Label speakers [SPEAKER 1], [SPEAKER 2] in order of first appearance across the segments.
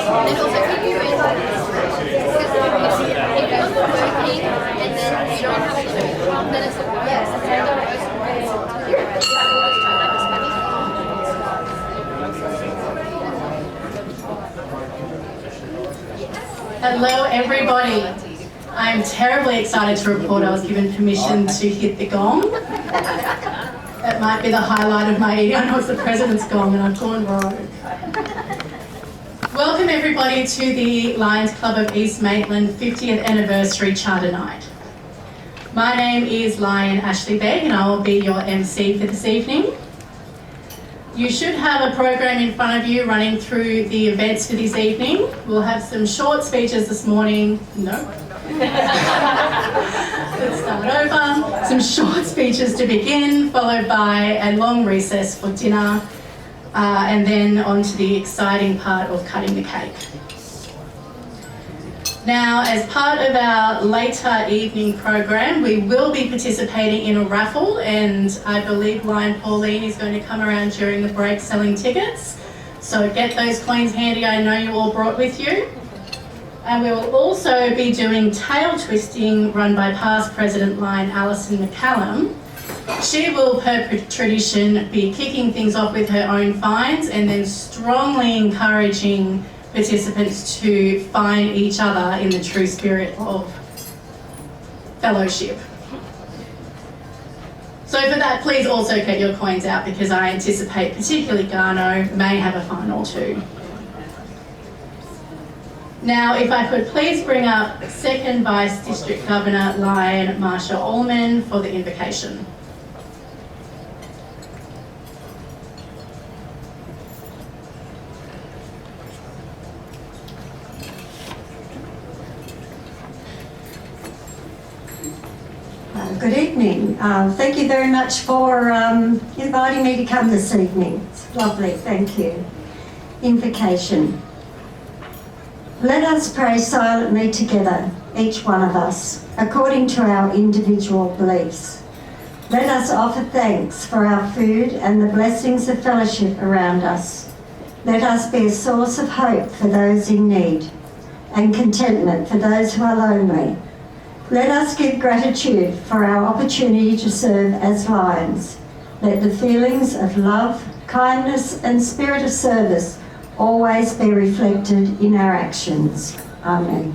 [SPEAKER 1] then also keep your ears open. Because if you're working and then you don't have to, then it's a yes.
[SPEAKER 2] Hello everybody. I'm terribly excited to report I was given permission to hit the gong. That might be the highlight of my evening. I know it's the President's gong and I've gone rogue. Welcome everybody to the Lions Club of East Maitland 50th Anniversary Charter Night. My name is Lion Ashley Begg and I will be your MC for this evening. You should have a program in front of you running through the events for this evening. We'll have some short speeches this morning. No. Let's start over. Some short speeches to begin, followed by a long recess for dinner, and then on to the exciting part of cutting the cake. Now, as part of our later evening program, we will be participating in a raffle, and I believe Lion Pauline is going to come around during the break selling tickets. So get those coins handy, I know you all brought with you. And we will also be doing tail twisting run by past President Lion Alison McCallum. She will, per tradition, be kicking things off with her own finds and then strongly encouraging participants to find each other in the true spirit of fellowship. So for that, please also get your coins out because I anticipate particularly Garno may have a fine or two. Now, if I could please bring up Second Vice District Governor Lion Marsha Allman for the invocation.
[SPEAKER 3] Good evening. Thank you very much for inviting me to come this evening. It's lovely, thank you. Invocation. Let us pray silently together, each one of us, according to our individual beliefs. Let us offer thanks for our food and the blessings of fellowship around us. Let us be a source of hope for those in need and contentment for those who are lonely. Let us give gratitude for our opportunity to serve as Lions. Let the feelings of love, kindness and spirit of service always be reflected in our actions. Amen.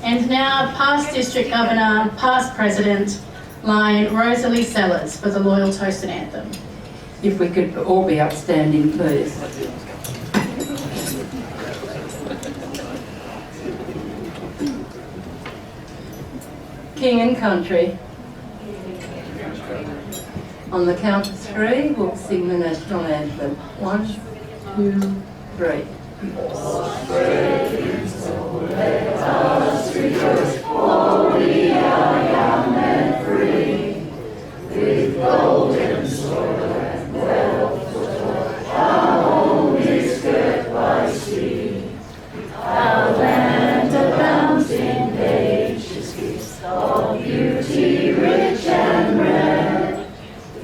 [SPEAKER 2] And now, past District Governor, past President, Lion Rosalie Sellers for the Loyal Toast and Anthem.
[SPEAKER 4] If we could all be upstanding, please. King and Country. On the count of three, we'll sing the national anthem. 1, 2, 3.
[SPEAKER 5] Let us rejoice, for we are young and free, with golden soil and wealth of joy. Our home is girt by sea. Our land abounds in gracious gifts of beauty rich and rare.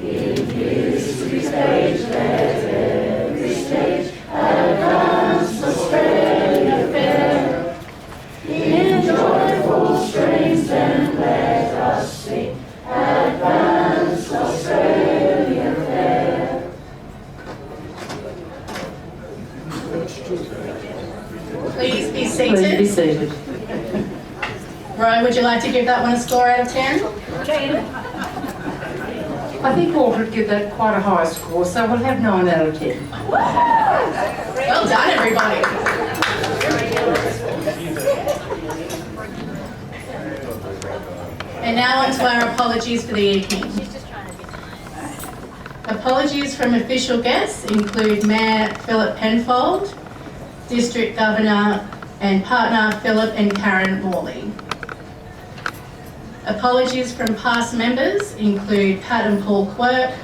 [SPEAKER 5] In history's page, let every stage advance Australia fair. In joyful strains then let us sing, advance Australia fair.
[SPEAKER 2] Please be seated.
[SPEAKER 4] Please be seated.
[SPEAKER 2] Ro, would you like to give that one a score out of 10?
[SPEAKER 4] I think Walter would give that quite a high score, so we'll have 9 out of 10.
[SPEAKER 2] Well done, everybody. And now on to our apologies for the evening. Apologies from official guests include Mayor Philip Penfold, District Governor and partner Philip and Karen Morley. Apologies from past members include Pat and Paul Quirk,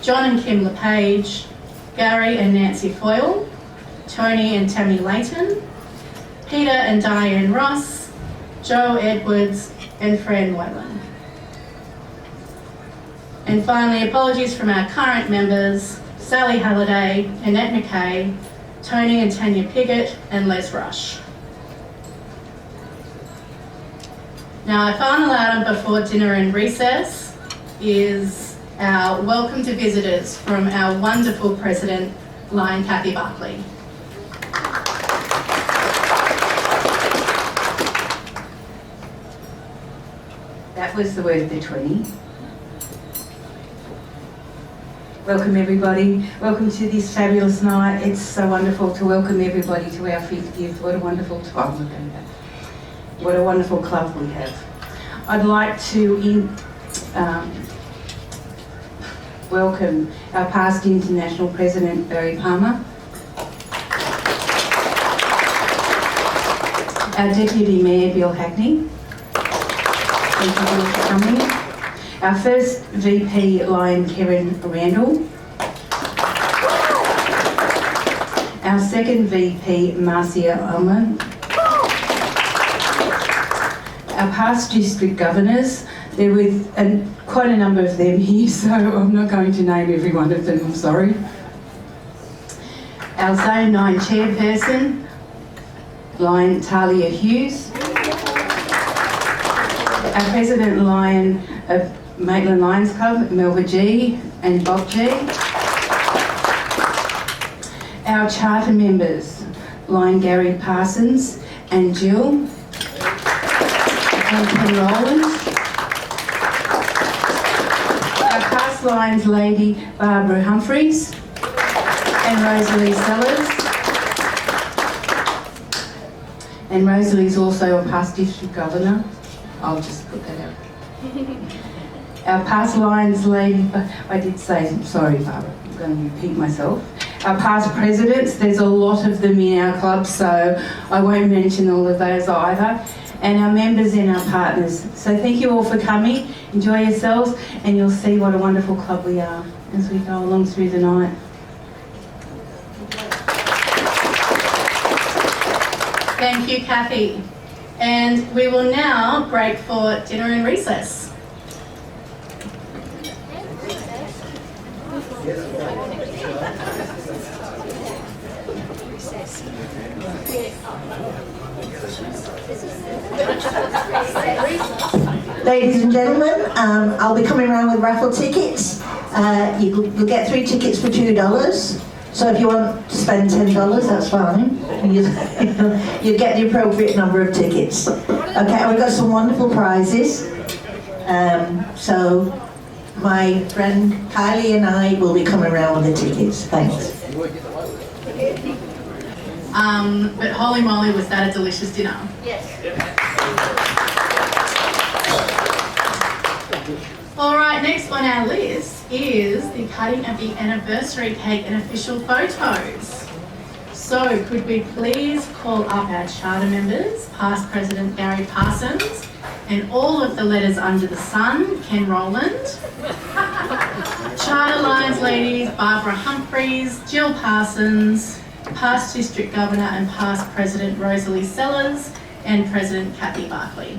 [SPEAKER 2] John and Kim LePage, Gary and Nancy Foyle, Tony and Tammy Layton, Peter and Diane Ross, Joe Edwards and Fran Maitland. And finally, apologies from our current members, Sally Halliday, Annette McKay, Tony and Tanya Piggott and Les Rush. Now, our final item before dinner and recess is our welcome to visitors from our wonderful president, Lion Kathy Barclay.
[SPEAKER 6] That was the word of the 20. Welcome everybody. Welcome to this fabulous night. It's so wonderful to welcome everybody to our 50th. What a wonderful time we're going to have. What a wonderful club we have. I'd like to welcome our past International President, Barry Palmer. Our Deputy Mayor, Bill Hackney. Thank you all for coming. Our first VP, Lion Karen Randall. Our second VP, Marcia Ullman. Our past district governors, there were quite a number of them here, so I'm not going to name every one of them, I'm sorry. Our Zone 9 chairperson, Lion Talia Hughes. Our President Lion of Maitland Lions Club, Melba G and Bob G. Our charter members, Lion Gary Parsons and Jill. And Rowland. Our past Lions lady, Barbara Humphreys and Rosalie Sellers. And Rosalie's also a past district governor. I'll just put that out. Our past Lions lady, I did say, sorry Barbara, I'm going to repeat myself. Our past presidents, there's a lot of them in our club, so I won't mention all of those either. And our members and our partners. So thank you all for coming. Enjoy yourselves, and you'll see what a wonderful club we are as we go along through the night.
[SPEAKER 2] Thank you, Kathy. And we will now break for dinner and recess.
[SPEAKER 7] Ladies and gentlemen, I'll be coming around with raffle tickets. You'll get 3 tickets for $2. So if you want to spend $10, that's fine. You get the appropriate number of tickets. Okay, we've got some wonderful prizes. So my friend Kylie and I will be coming around with the tickets. Thanks.
[SPEAKER 2] But holy moly, was that a delicious dinner?
[SPEAKER 1] Yes.
[SPEAKER 2] All right, next on our list is the cutting of the anniversary cake and official photos. So could we please call up our charter members, past President Gary Parsons, and all of the letters under the sun, Ken Rowland, Charter Lions ladies, Barbara Humphreys, Jill Parsons, past District Governor and past President Rosalie Sellers, and President Kathy Barclay.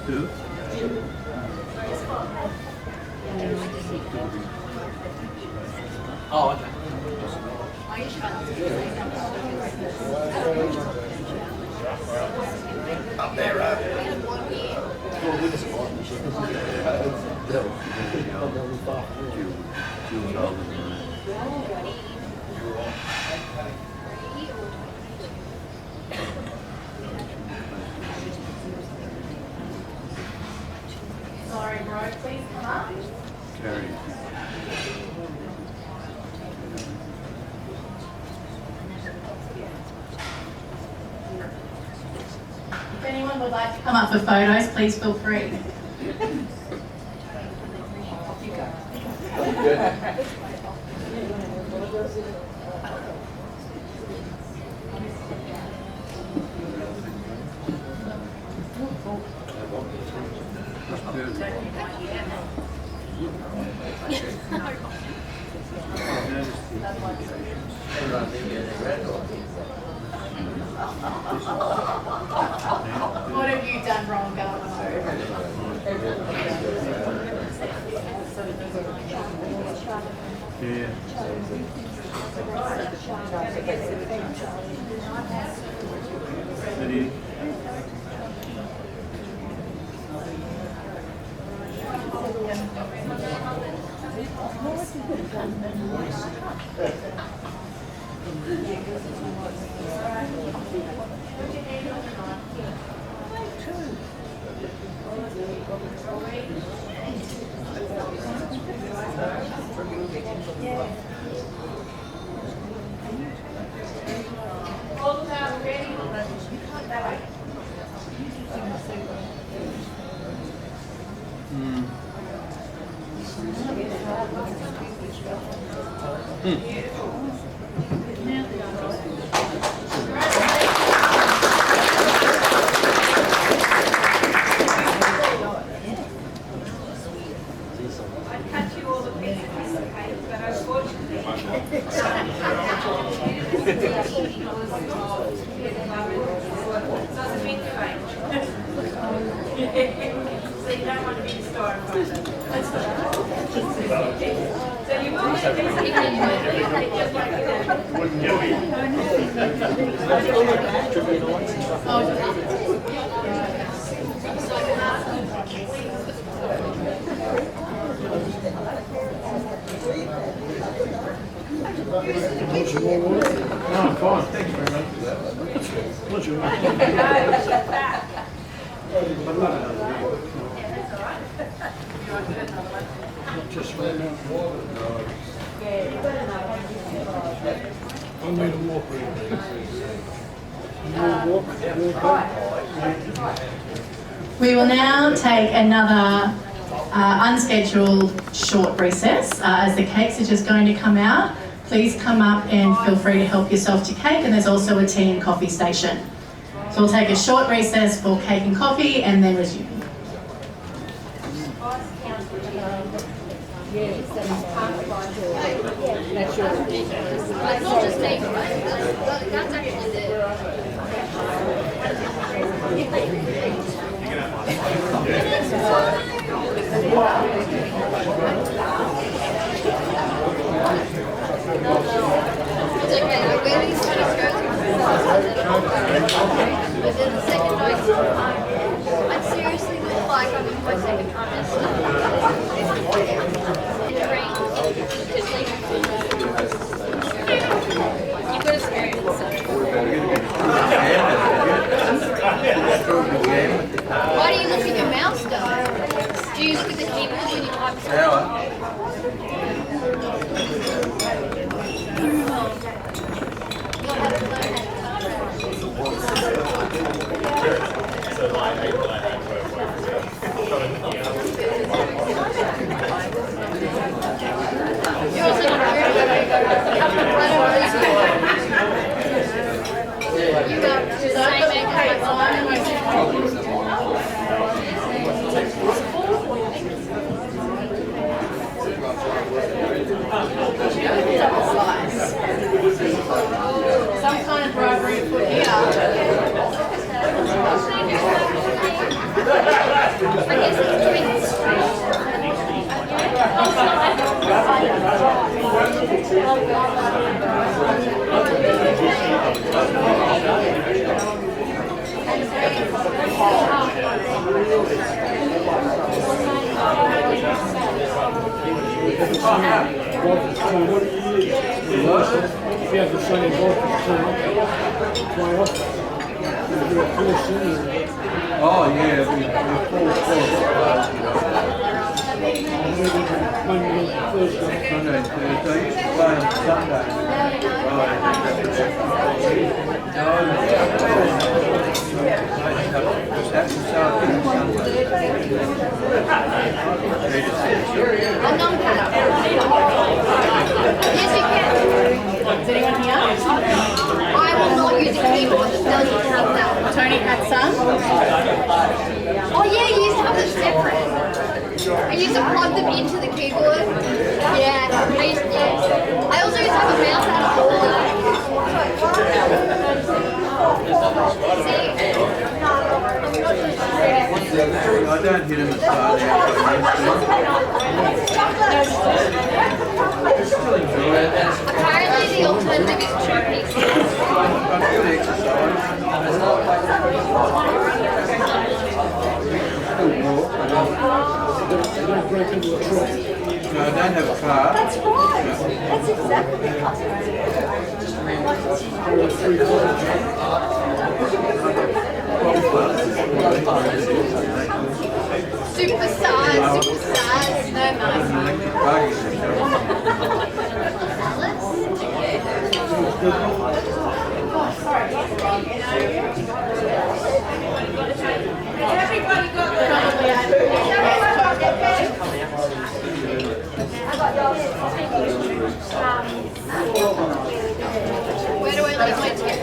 [SPEAKER 5] Who? Oh, okay. Up there, right?
[SPEAKER 2] Sorry, bro, please come up.
[SPEAKER 5] Carry.
[SPEAKER 2] If anyone would like to come up for photos, please feel free. What have you done wrong, Governor?
[SPEAKER 5] Yeah. Ready?
[SPEAKER 2] All about ready.
[SPEAKER 8] I'd cut you all the piece of cake, but unfortunately, so it's a big fake. So you don't want to be in store in front of it. So you will get this just like that.
[SPEAKER 5] No, fine. Thank you very much for that. What's your name?
[SPEAKER 8] No, shut back.
[SPEAKER 5] Just right now. I need a walk.
[SPEAKER 2] We will now take another unscheduled short recess as the cakes are just going to come out. Please come up and feel free to help yourself to cake, and there's also a tea and coffee station. So we'll take a short recess for cake and coffee and then resume.
[SPEAKER 1] It's not just me, that's actually the... It's okay, I wear these kind of skirts but then the second night, I seriously look like I'm in my second trimester. It rains. Just like, you've got to scare yourself. Why do you look at your mouse though? Do you look at the keyboard when you type You're also not wearing it. You got the same makeup on.
[SPEAKER 5] If you have the same golf, play off. Oh yeah, we Monday and Thursday. Monday and Thursday. You used to play on Sunday. That's the Saturday and Sunday.
[SPEAKER 1] A numpad. Yes, you can.
[SPEAKER 2] Is anyone here?
[SPEAKER 1] I will not use a keyboard that doesn't have that.
[SPEAKER 2] Tony had some.
[SPEAKER 1] Oh yeah, you used to have them separate. I used to plug them into the keyboard. Yeah, I also used to have a mouse and a board.
[SPEAKER 5] I don't hit him as hard as
[SPEAKER 1] Apparently the alternative is chutney.
[SPEAKER 5] No, I don't have a car.
[SPEAKER 3] That's right. That's exactly
[SPEAKER 1] Super size, no Where do I leave my tip?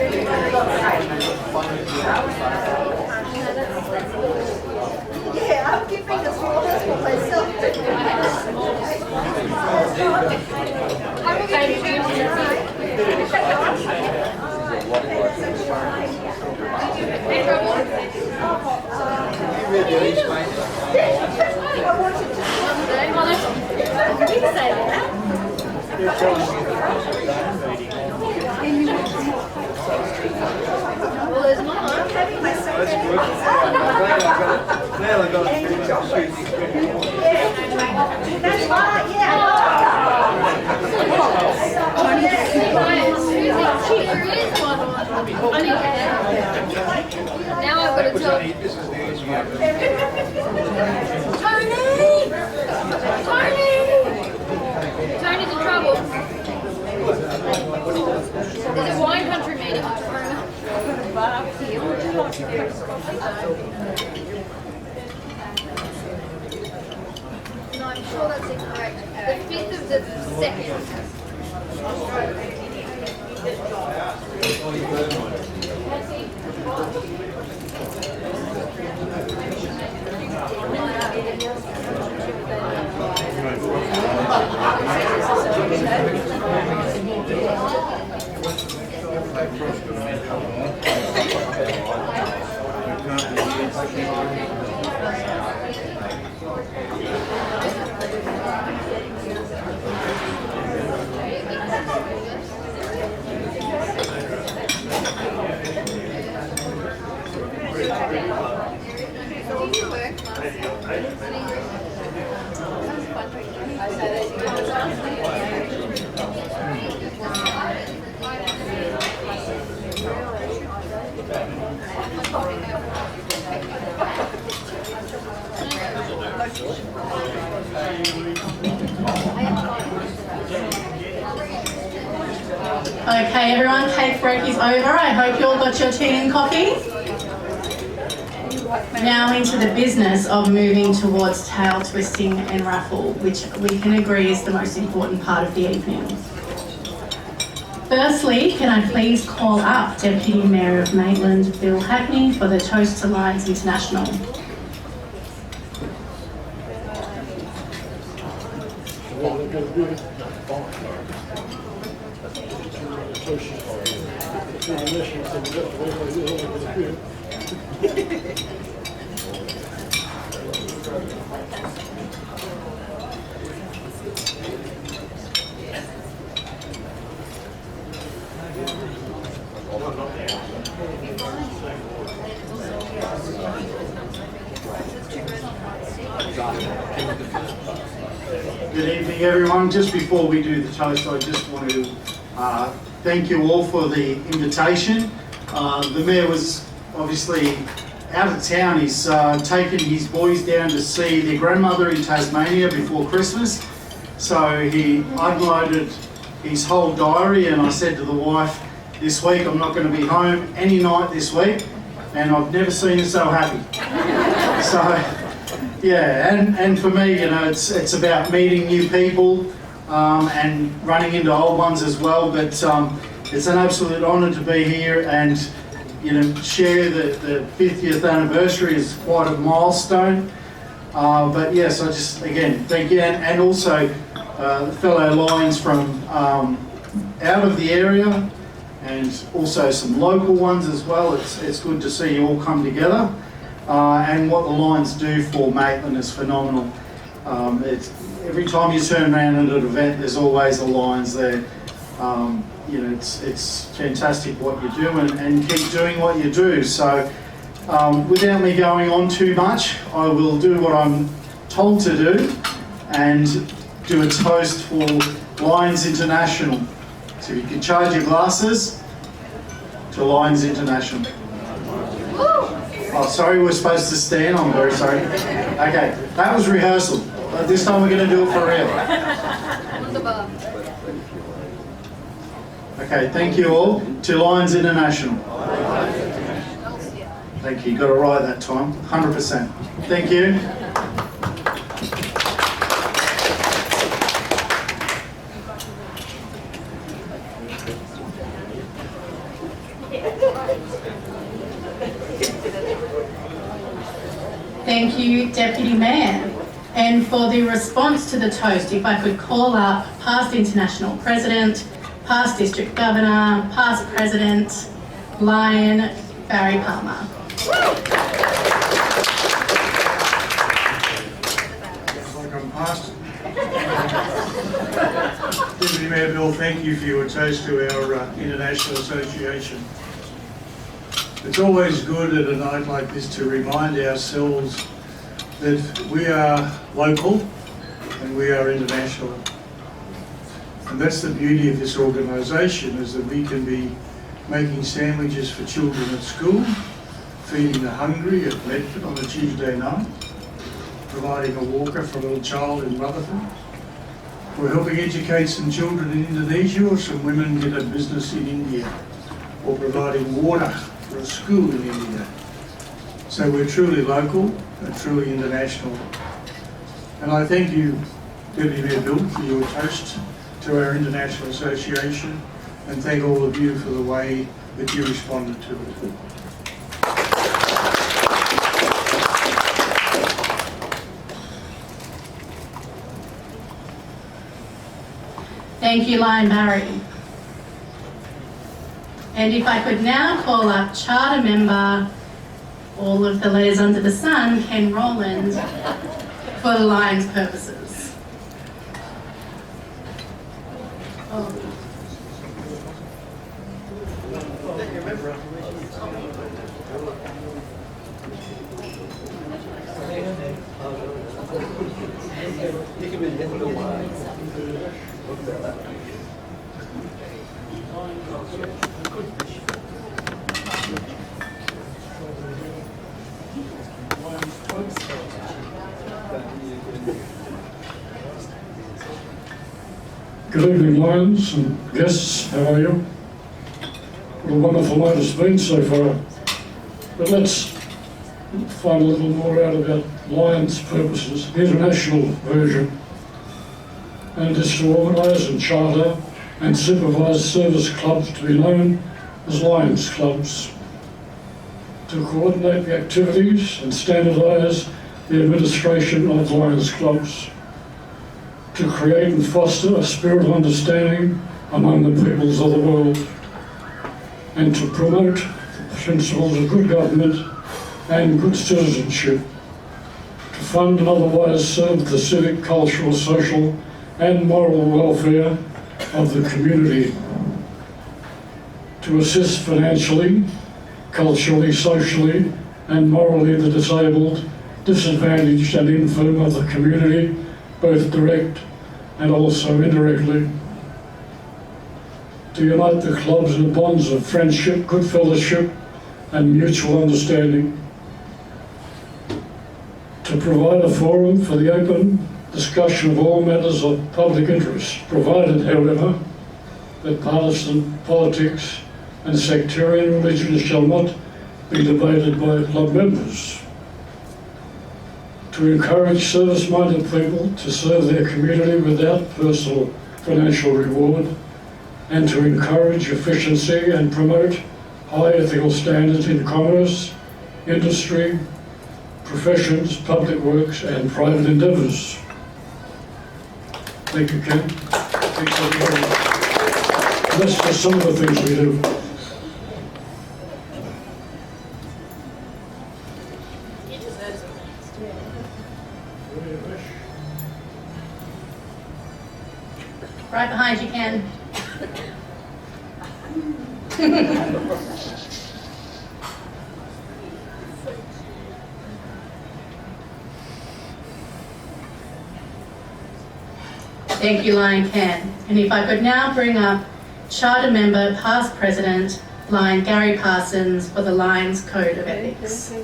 [SPEAKER 3] Yeah, I'm keeping the smallest for myself.
[SPEAKER 1] Well, there's mine.
[SPEAKER 3] I'm having myself.
[SPEAKER 5] Now I got it.
[SPEAKER 3] That's right, yeah.
[SPEAKER 1] Now I've got to tell Tony's in trouble. There's a wine country meeting tomorrow. No, I'm sure that's incorrect. The 5th of the 2nd.
[SPEAKER 2] Okay, everyone, cake break is over. I hope you all got your tea and coffee. Now into the business of moving towards tail twisting and raffle, which we can agree is the most important part of the evening. Firstly, can I please call up Deputy Mayor of Maitland, Bill Hackney, for the Toast to Lions International.
[SPEAKER 9] everyone. Just before we do the toast, I just want to thank you all for the invitation. The Mayor was obviously out of town. He's taken his boys down to see their grandmother in Tasmania before Christmas. So he unloaded his whole diary, and I said to the wife, this week I'm not going to be home any night this week, and I've never seen her so happy. So yeah, and for me, you know, it's about meeting new people and running into old ones as well. But it's an absolute honour to be here and, you know, share the 50th anniversary is quite a milestone. But yes, I just again thank you, and also fellow Lions from out of the area, and also some local ones as well. It's good to see you all come together. And what the Lions do for Maitland is phenomenal. It's every time you turn around at an event, there's always the Lions there. You know, it's fantastic what you do, and keep doing what you do. So without me going on too much, I will do what I'm told to do and do a toast for Lions International. So if you can charge your glasses to Lions International. Oh, sorry, we're supposed to stand. I'm very sorry. Okay, that was rehearsal. But this time we're going to do it for real. Okay, thank you all. To Lions International. Thank you. Got it right that time. 100%. Thank you.
[SPEAKER 2] Thank you, Deputy Mayor. And for the response to the toast, if I could call up past International President, past District Governor, past President, Lion, Barry Palmer.
[SPEAKER 10] Like I'm past. Deputy Mayor Bill, thank you for your toast to our International Association. It's always good at a night like this to remind ourselves that we are local and we are international. And that's the beauty of this organisation, is that we can be making sandwiches for children at school, feeding the hungry at Maitland on a Tuesday night, providing a walker for a little child in Rutherford. We're helping educate some children in Indonesia, or some women get a business in India, or providing water for a school in India. So we're truly local and truly international. And I thank you, Deputy Mayor Bill, for your toast to our International Association, and thank all of you for the way that you responded to it.
[SPEAKER 2] Thank you, Lion Barry. And if I could now call up Charter Member, all of the letters under the sun, Ken Rowland, for the Lions purposes.
[SPEAKER 5] Good evening, Lions and guests. How are you? What a wonderful night it's been so far. But let's find a little more out about Lions' purposes, the international version. And it is to organise and charter and supervise service clubs to be known as Lions clubs, to coordinate the activities and standardise the administration of Lions clubs, to create and foster a spirit of understanding among the peoples of the world, and to promote the principles of good government and good citizenship, to fund and otherwise serve the civic, cultural, social and moral welfare of the community, to assist financially, culturally, socially and morally the disabled, disadvantaged and infirm of the community, both direct and also indirectly to unite the clubs in bonds of friendship, good fellowship and mutual understanding, to provide a forum for the open discussion of all matters of public interest, provided, however, that partisan politics and sectarian religion shall not be debated by club members, to encourage service-minded people to serve their community without personal financial reward, and to encourage efficiency and promote high ethical standards in commerce, industry, professions, public works and private endeavours. Thank you, Ken. Thanks everybody. That's just some of the things we do.
[SPEAKER 2] Right behind you, Ken. Thank you, Lion Ken. And if I could now bring up Charter Member, Past President, Lion Gary Parsons for the Lions Code of Ethics.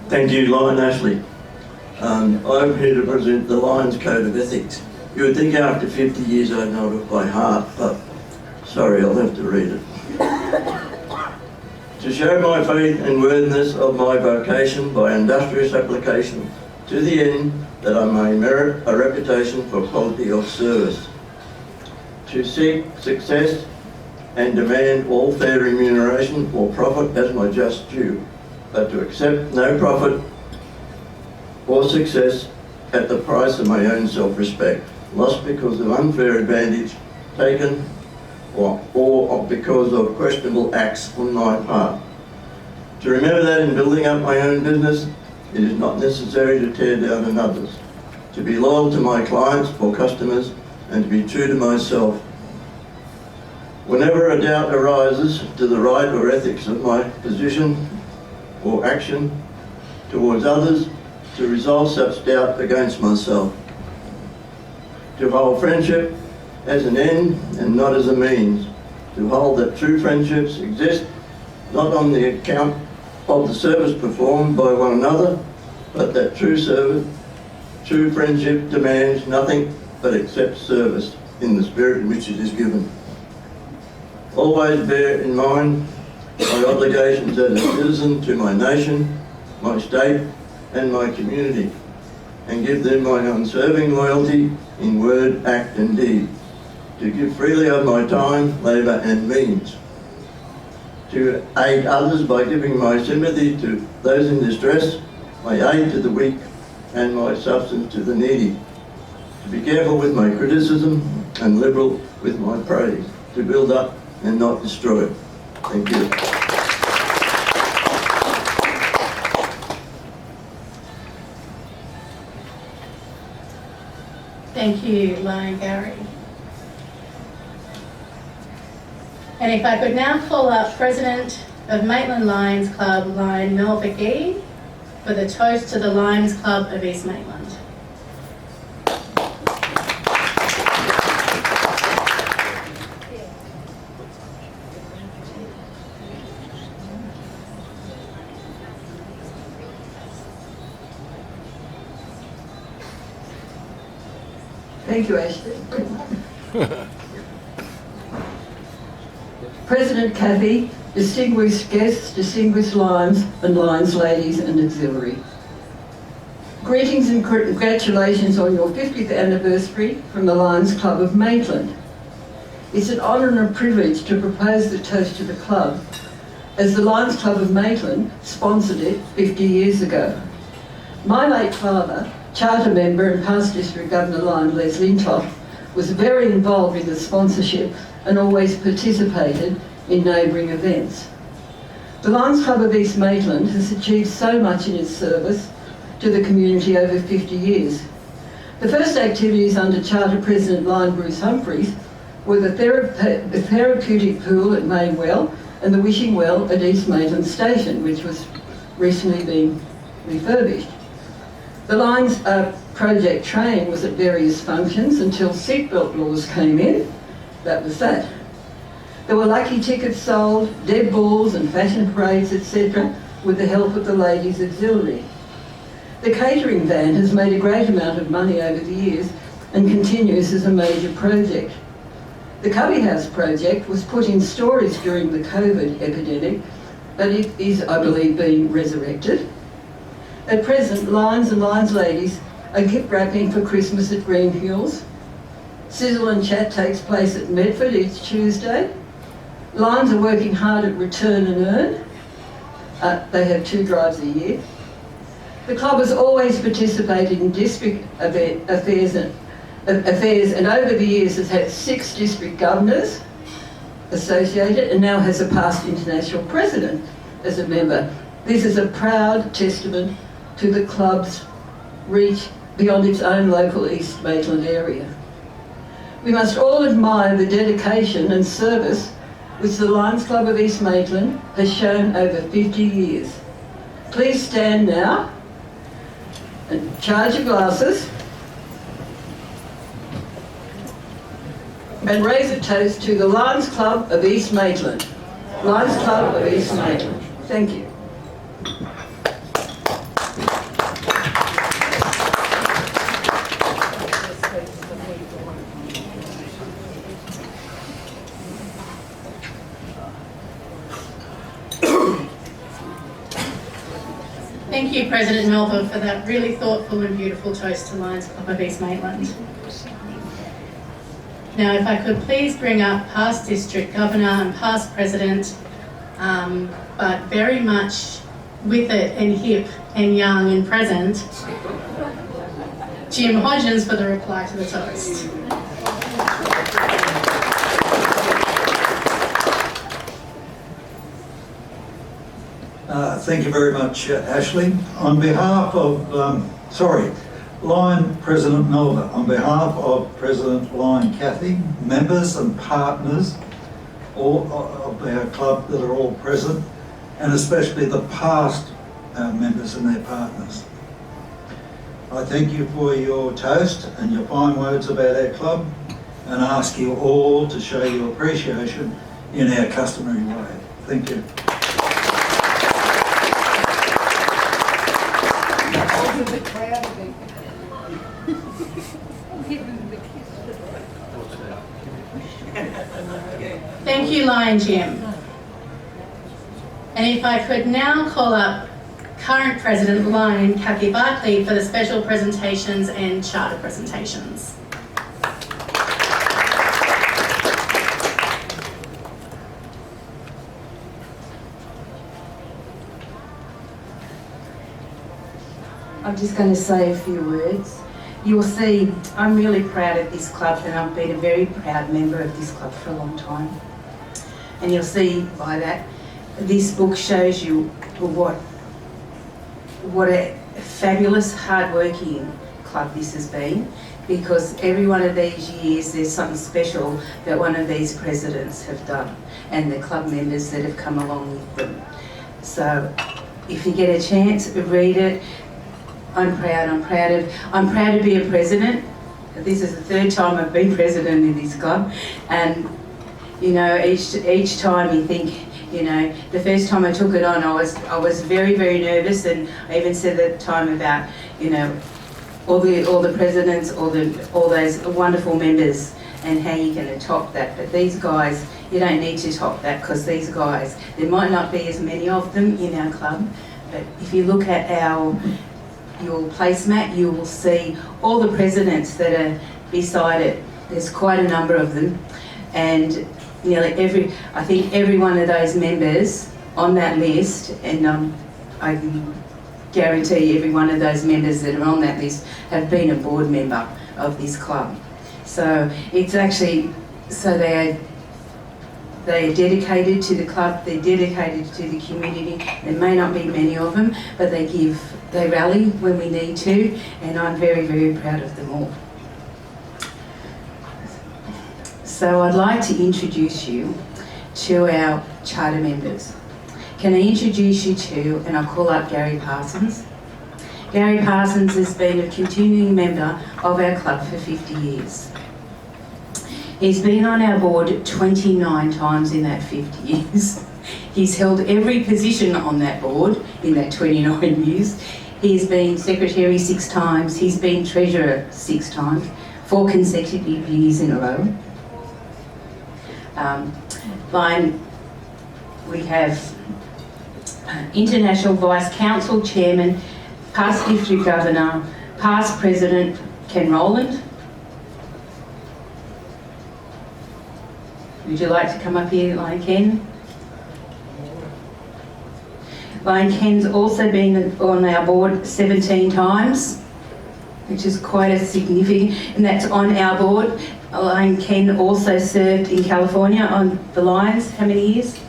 [SPEAKER 11] Thank you, Lion Ashley. I'm here to present the Lions Code of Ethics. You would think after 50 years I'd know it by heart, but sorry, I'll have to read it. To show my faith and worthiness of my vocation by industrious application, to the end that I may merit a reputation for quality of service. To seek success and demand all fair remuneration or profit as my just due, but to accept no profit or success at the price of my own self-respect, lost because of unfair advantage taken or because of questionable acts on my part. To remember that in building up my own business, it is not necessary to tear down another's. To be loyal to my clients or customers and to be true to myself. Whenever a doubt arises to the right or ethics of my position or action towards others, to resolve such doubt against myself. To hold friendship as an end and not as a means. To hold that true friendships exist not on the account of the service performed by one another, but that true friendship demands nothing but accepts service in the spirit in which it is given. Always bear in mind my obligations as a citizen to my nation, my state and my community, and give them my unswerving loyalty in word, act and deed. To give freely of my time, labour and means. To aid others by giving my sympathy to those in distress, my aid to the weak and my substance to the needy. To be careful with my criticism and liberal with my praise. To build up and not destroy. Thank you.
[SPEAKER 2] Thank you, Lion Gary. And if I could now call up President of Maitland Lions Club, Lion Mel McGee, for the toast to the Lions Club of East Maitland.
[SPEAKER 12] Thank you, Ashley. President Kathy, distinguished guests, distinguished Lions and Lions ladies and auxiliary. Greetings and congratulations on your 50th anniversary from the Lions Club of Maitland. It's an honour and a privilege to propose the toast to the club, as the Lions Club of Maitland sponsored it 50 years ago. My late father, Charter Member and past District Governor Lion Les Lintoff, was very involved in the sponsorship and always participated in neighbouring events. The Lions Club of East Maitland has achieved so much in its service to the community over 50 years. The first activities under Charter President Lion Bruce Humphreys were the therapeutic pool at Maywell and the wishing well at East Maitland Station, which was recently being refurbished. The Lions project train was at various functions until seatbelt laws came in. That was that. There were lucky tickets sold, dead balls and fashion parades, etc., with the help of the Ladies Auxiliary. The catering van has made a great amount of money over the years and continues as a major project. The Cubby House project was put in storage during the COVID epidemic, but it is, I believe, being resurrected. At present, Lions and Lions Ladies are gift wrapping for Christmas at Green Hills. Sizzle and Chat takes place at Medford each Tuesday. Lions are working hard at Return and Earn. They have 2 drives a year. The club has always participated in district affairs and over the years has had 6 district governors associated and now has a past international president as a member. This is a proud testament to the club's reach beyond its own local East Maitland area. We must all admire the dedication and service which the Lions Club of East Maitland has shown over 50 years. Please stand now and charge your glasses and raise a toast to the Lions Club of East Maitland. Lions Club of East Maitland. Thank you.
[SPEAKER 2] Thank you, President Melba, for that really thoughtful and beautiful toast to Lions Club of East Maitland. Now, if I could please bring up past District Governor and past President, but very much with it and hip and young and present, Jim Hodgins for the reply to the toast.
[SPEAKER 13] Thank you very much, Ashley. On behalf of, Lion President Melba, on behalf of President Lion Cathy, members and partners all of our club that are all present, and especially the past members and their partners, I thank you for your toast and your fine words about our club, and ask you all to show your appreciation in our customary way. Thank you.
[SPEAKER 2] Thank you, Lion Jim. And if I could now call up current President Lion Cathy Barclay for the special presentations and charter presentations.
[SPEAKER 6] I'm just going to say a few words. You'll see, I'm really proud of this club, and I've been a very proud member of this club for a long time. And you'll see by that, this book shows you what a fabulous, hard-working club this has been, because every one of these years there's something special that one of these presidents have done, and the club members that have come along with them. So if you get a chance, read it. I'm proud to be a president. This is the 3rd time I've been president in this club, and you know, each time you think, you know, the first time I took it on, I was very, very nervous, and I even said at the time about, you know, all the presidents, all those wonderful members, and how you're going to top that. But these guys, you don't need to top that, because these guys, there might not be as many of them in our club, but if you look at your placemat, you will see all the presidents that are beside it. There's quite a number of them, and nearly I think every one of those members on that list, and I can guarantee every one of those members that are on that list have been a board member of this club. So it's actually, so they're dedicated to the club, they're dedicated to the community. There may not be many of them, but they give They rally when we need to, and I'm very, very proud of them all. So I'd like to introduce you to our charter members. Can I introduce you to, and I'll call up Gary Parsons. Gary Parsons has been a continuing member of our club for 50 years. He's been on our board 29 times in that 50 years. He's held every position on that board in that 29 years. He's been secretary 6 times. He's been treasurer 6 times, 4 consecutive years in a row. We have International Vice Council Chairman, past District Governor, past President Ken Rowland. Would you like to come up here, Lion Ken? Lion Ken's also been on our board 17 times, which is quite a significant, and that's on our board. Lion Ken also served in California on the Lions. How many years?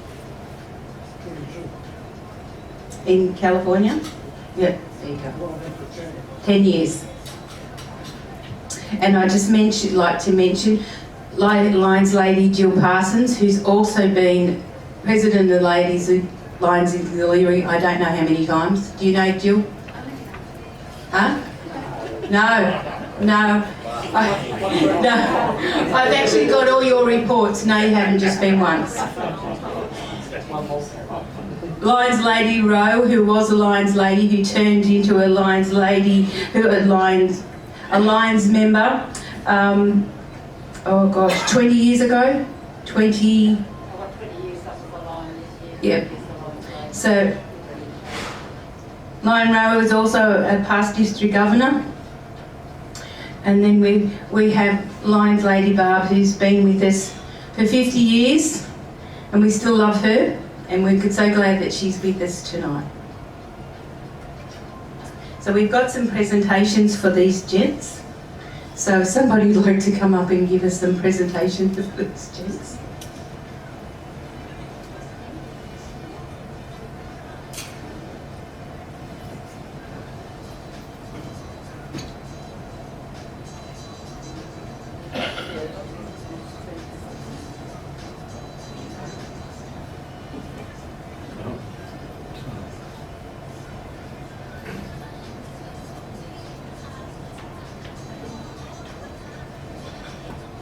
[SPEAKER 6] In California? Yep, there you go. 10 years. And I just like to mention Lions lady Jill Parsons, who's also been president of the Lions Auxiliary, I don't know how many times. Do you know Jill? Huh? No. I've actually got all your reports. No, you haven't, just been once. Lions lady Rowe, who was a Lions lady, who turned into a Lions lady, a Lions member. 20 years ago. 20. Yep. So, Lion Rowe is also a past district governor. And then we have Lions lady Barb, who's been with us for 50 years, and we still love her, and we're so glad that she's with us tonight. So we've got some presentations for these gents. So if somebody would like to come up and give us some presentations for these gents.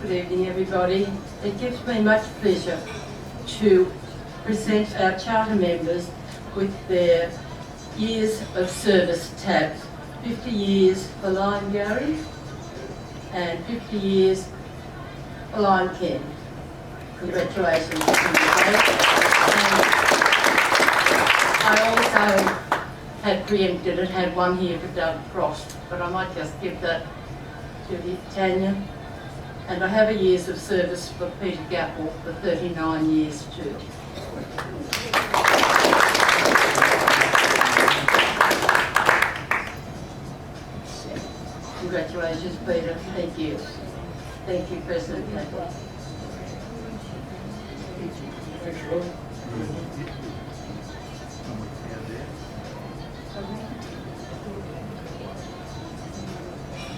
[SPEAKER 4] Good evening, everybody. It gives me much pleasure to present our charter members with their years of service tabs. 50 years for Lion Gary and 50 years for Lion Ken. Congratulations. And I also had preempted it, had one here for Doug Frost, but I might just give that to Tanya. And I have a years of service for Peter Gapple for 39 years too. Congratulations, Peter. Thank you. Thank you, President Gapple.
[SPEAKER 5] Thanks, Rob.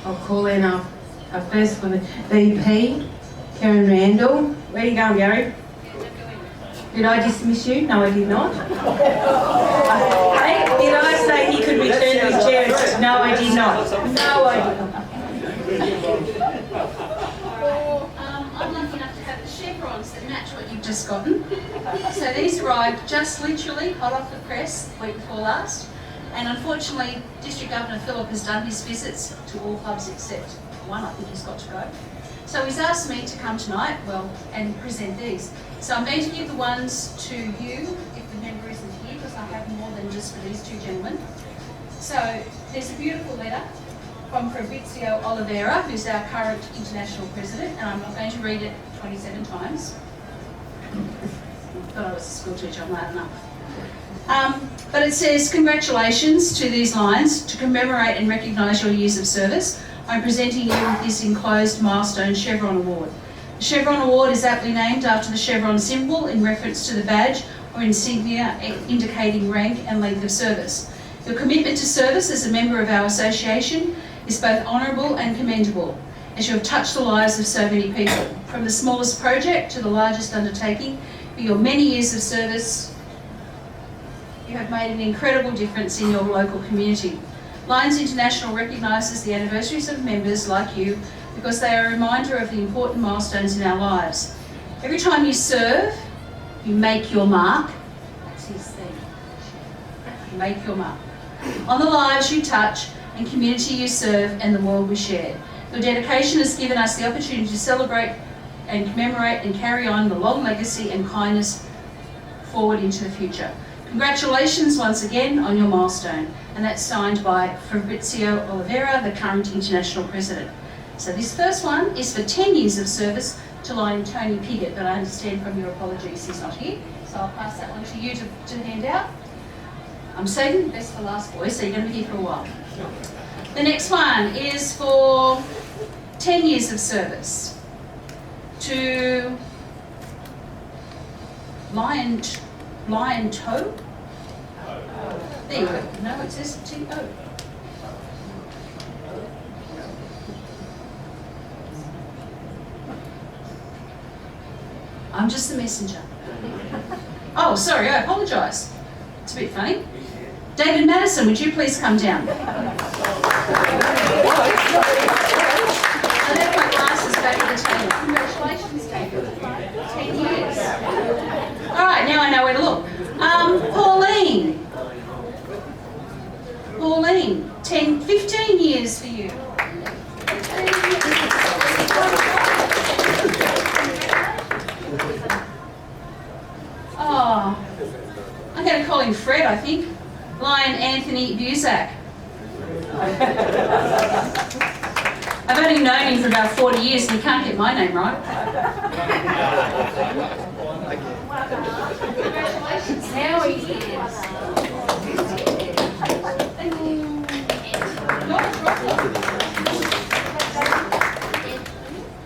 [SPEAKER 2] I'll call in our first one, VP, Karen Randall. Where are you going, Gary? Did I dismiss you? No, I did not. Hey, did I say he could return his chair? No, I did not. No, I did not.
[SPEAKER 14] I'm lucky enough to have the chevrons that match what you've just gotten. So these arrived just literally hot off the press the week before last. And unfortunately, District Governor Phillip has done his visits to all pubs except one. I think he's got to go. So he's asked me to come tonight, and present these. So I'm going to give the ones to you if the member isn't here, because I have more than just for these two gentlemen. So there's a beautiful letter from Fabrizio Oliveira, who's our current international president, and I'm not going to read it 27 times. Thought I was a school teacher, I'm loud enough. But it says, congratulations to these Lions. To commemorate and recognise your years of service, I'm presenting you with this enclosed milestone Chevron Award. The Chevron Award is aptly named after the chevron symbol in reference to the badge or insignia indicating rank and length of service. Your commitment to service as a member of our association is both honourable and commendable, as you have touched the lives of so many people. From the smallest project to the largest undertaking, for your many years of service, you have made an incredible difference in your local community. Lions International recognises the anniversaries of members like you because they are a reminder of the important milestones in our lives. Every time you serve, you make your mark. That's his thing. You make your mark on the lives you touch and community you serve and the world we share. Your dedication has given us the opportunity to celebrate and commemorate and carry on the long legacy and kindness forward into the future. Congratulations once again on your milestone, and that's signed by Fabrizio Oliveira, the current International President. So this first one is for 10 years of service to Lion Tony Piggott, but I understand from your apologies he's not here, so I'll pass that one to you to hand out. I'm saving the best for last, boys, so you're going to be here for a while. The next one is for 10 years of service to Lion Toe? There you go. No, it says T-O. I'm just the messenger. Oh, sorry, I apologise. It's a bit funny. David Madison, would you please come down? I left my glasses back at the table. Congratulations, David. 10 years. All right, now I know where to look. Pauline, 15 years for you. Oh, I'm going to call him Fred, I think. Lion Anthony Busak. I've only known him for about 40 years and he can't get my name right. Congratulations, now he is.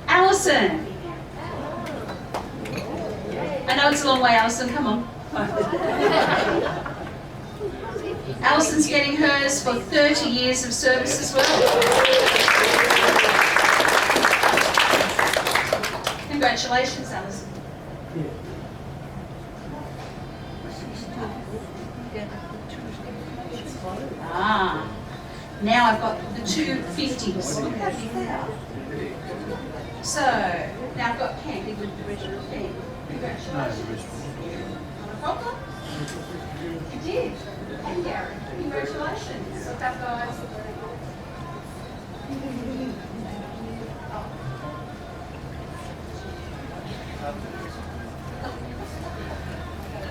[SPEAKER 14] Alison. I know it's a long way, Alison, come on. Alison's getting hers for 30 years of service as well. Congratulations, Alison. Ah, now I've got the two 50s. So, now I've got Ken. Congratulations. Not a problem? You did. And Gary, congratulations. Look up, guys.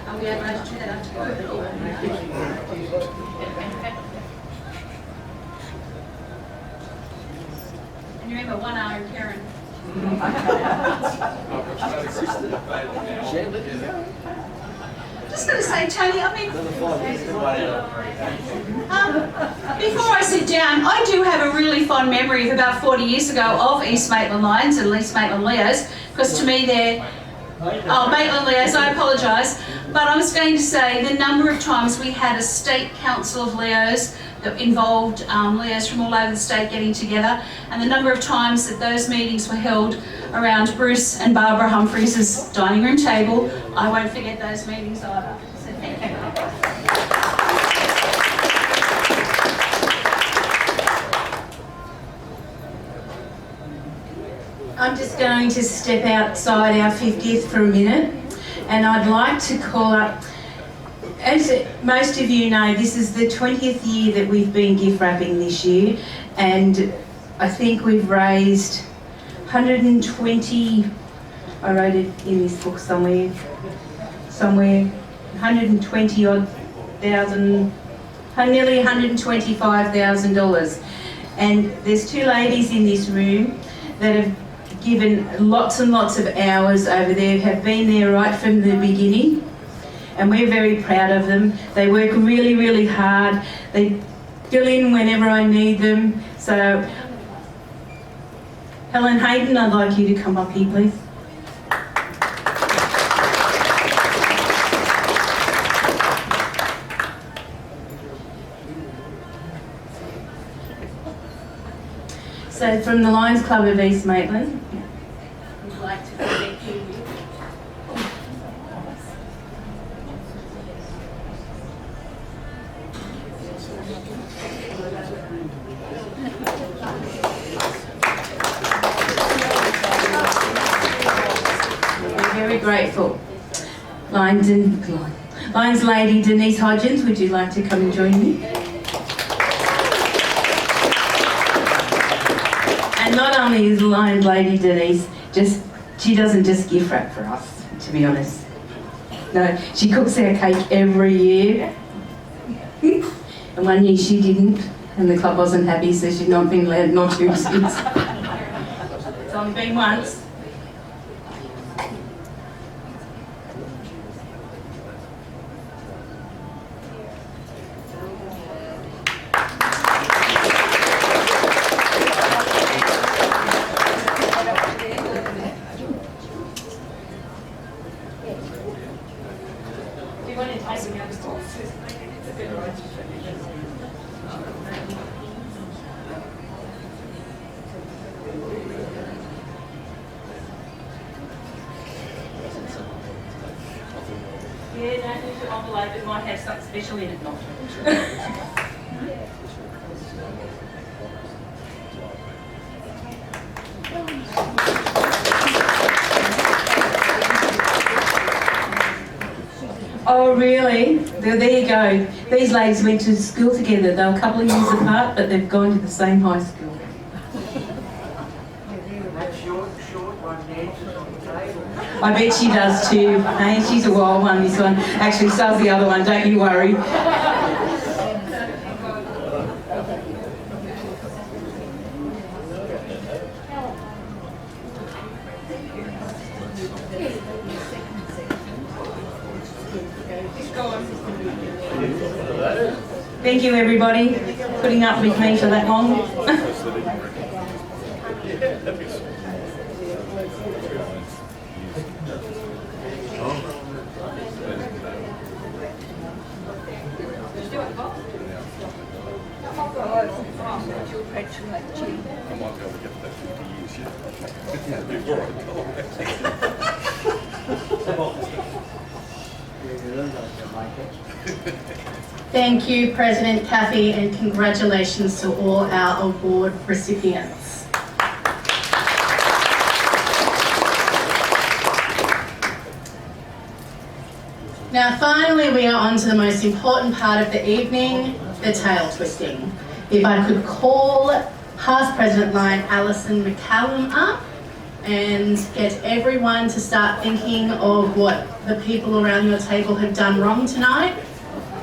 [SPEAKER 14] Are we able to do that after? And remember, 1 hour in Karen. Just going to say, Tony, before I sit down, I do have a really fond memory of about 40 years ago of East Maitland Lions and East Maitland Leos, because to me they're, Maitland Leos, I apologise, but I was going to say the number of times we had a state council of Leos that involved Leos from all over the state getting together, and the number of times that those meetings were held around Bruce and Barbara Humphreys' dining room table. I won't forget those meetings either. So thank you.
[SPEAKER 2] I'm just going to step outside our 50th for a minute, and I'd like to call up, as most of you know, this is the 20th year that we've been gift wrapping this year, and I think we've raised 120, I wrote it in this book somewhere, 120 odd thousand, nearly $125,000. And there's two ladies in this room that have given lots and lots of hours over there, have been there right from the beginning, and we're very proud of them. They work really, really hard. They fill in whenever I need them. So, Helen Hayden, I'd like you to come up here, please. So from the Lions Club of East Maitland, we'd like to present you with we're very grateful. Lions Lady Denise Hodgins, would you like to come and join me? And not only is Lions Lady Denise, she doesn't just gift wrap for us, to be honest. No, she cooks our cake every year. And one year she didn't, and the club wasn't happy, so she's not been allowed not to since. It's only been once. Yeah, don't need to envelope, it might have something special in it, not. Oh really? There you go. These ladies went to school together. They were a couple of years apart, but they've gone to the same high school. I bet she does too. Hey, she's a wild one, this one. Actually, so's the other one, don't you worry. Thank you everybody for putting up with me for that long. Thank you, President Kathy, and congratulations to all our award recipients. Now, finally, we are on to the most important part of the evening, the tail twisting. If I could call past President Lion Alison McCallum up and get everyone to start thinking of what the people around your table have done wrong tonight,